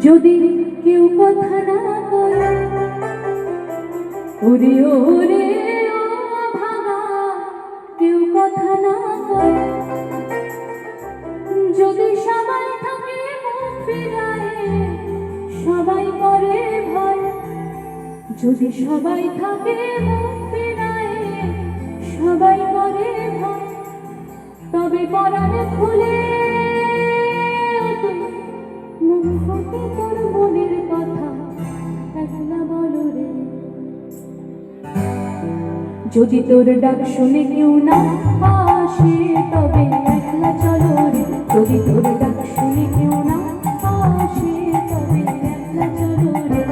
যদি কেউ কথা না বলে ওরে ওরে ও ভাঙা, কেউ কথা না বলে, যদি সবাই থাকে মুখ ফিরায় সবাই করে ভয়, যদি সবাই থাকে মুখ ফিরায় সবাই করে ভয়, তবে পরাণ খুলে তোর মনের কথা একলা বলো রে। যদি তোর ডাক শুনে কেউ না আসে তবে একলা চলো রে। যদি তোর ডাক শুনে কেউ না আসে তবে একলা চলো রে।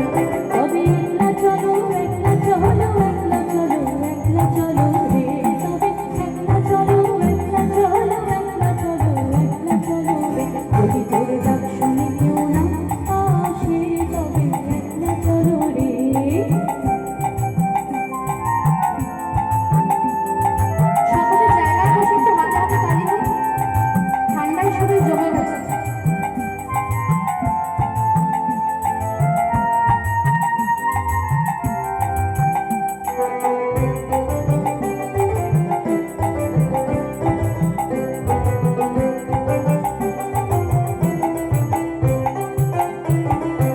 তবে একলা চলো, একলা চলো, একলা চলো, একলা চলো রে। তবে একলা চলো, একলা চলো, একলা চলো, একলা চলো রে। যদি তোর ডাক শুনে কেউ না আসে তবে একলা চলো রে। সকলে জায়গায় বসে একটু হাতে হাতে তালি দিই, ঠান্ডায় শরীর জমে গেছে।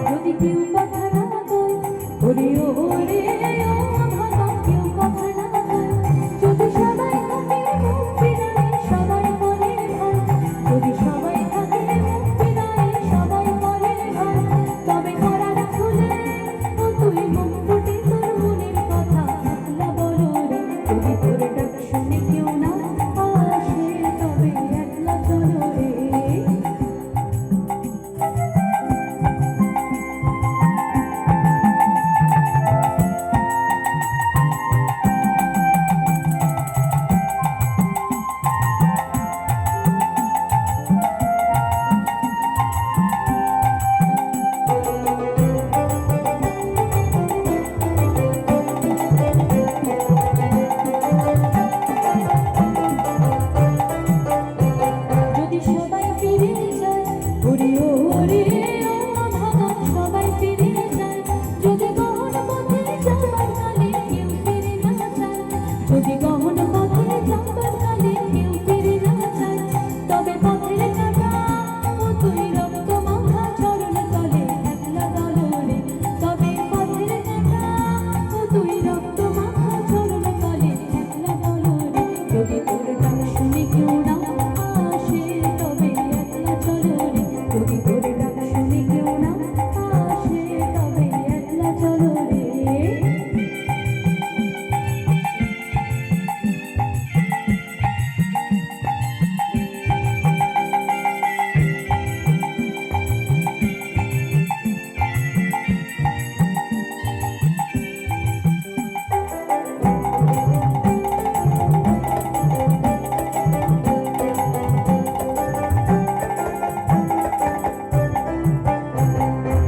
যদি কেউ কথা না বলে ওরে ওরে ও ভাঙা, কেউ কথা না বলে, যদি সবাই থাকে মুখ ফিরায় সবাই করে ভয়, যদি সবাই থাকে মুখ ফিরায় সবাই করে ভয়, তবে পরাণ খুলে ও তুই মুখ ফুটে তোর মনের কথা একলা বলো রে। যদি তোর ডাক শুনে কেউ না আসে তবে একলা চলো রে। যদি সবাই ফিরে যায় ওরে ওরে ও ভাঙা, সবাই ফিরে যায়, যদি গহন পথে যাবার কালে কেউ ফিরে না যায়, যদি গহন পথে যাবার কালে কেউ ফিরে না যায়, তবে পথের কাঁটা ও তুই রক্ত মাখা চরণ তলে একলা গলো রে। তবে পথের কাঁটা ও তুই রক্ত মাখা চরণ তলে একলা গলো রে। যদি তোর ডাক শুনে কেউ না আসে তবে একলা চলো রে। যদি তোর ডাক শুনে কেউ না আসে তবে একলা চলো রে।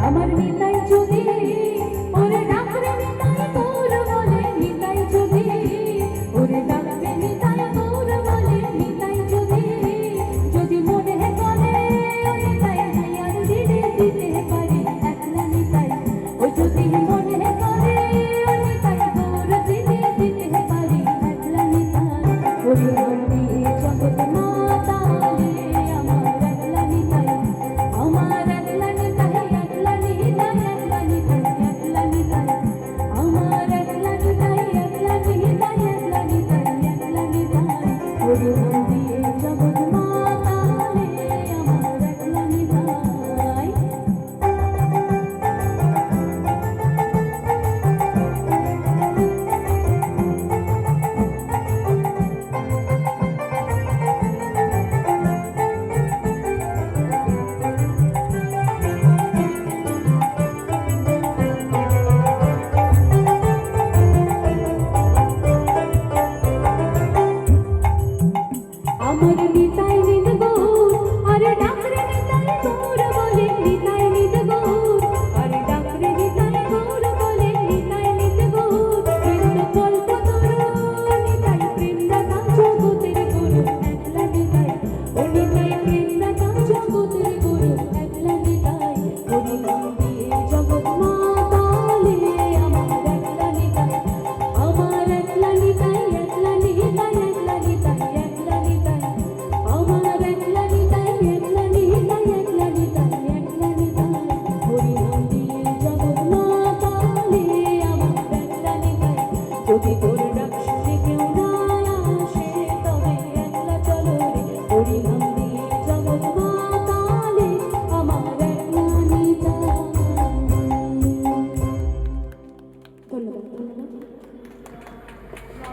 আমার নিতাই যদি ওরে ডাকরে নিতাই গৌর বলে, নিতাই যদি ওরে ডাকরে নিতাই গৌর বলে, নিতাই যদি যদি মনে করে ও নিতাই হায়ার দিতে দিতে পারে একলা নিতাই, ও যদি মনে করে ও নিতাই গৌর দিতে দিতে পারে একলা নিতাই, ওরে মন দিয়ে জগৎ মাতালে আমার একলা নিতাই, আমার একলা নিতাই, একলা নিতাই, একলা নিতাই, একলা নিতাই, আমার একলা নিতাই, একলা নিতাই, একলা নিতাই, একলা নিতাই, ওরে মন দিয়ে জগৎ মাতালে আমার একলা নিতাই। আমার নিতাই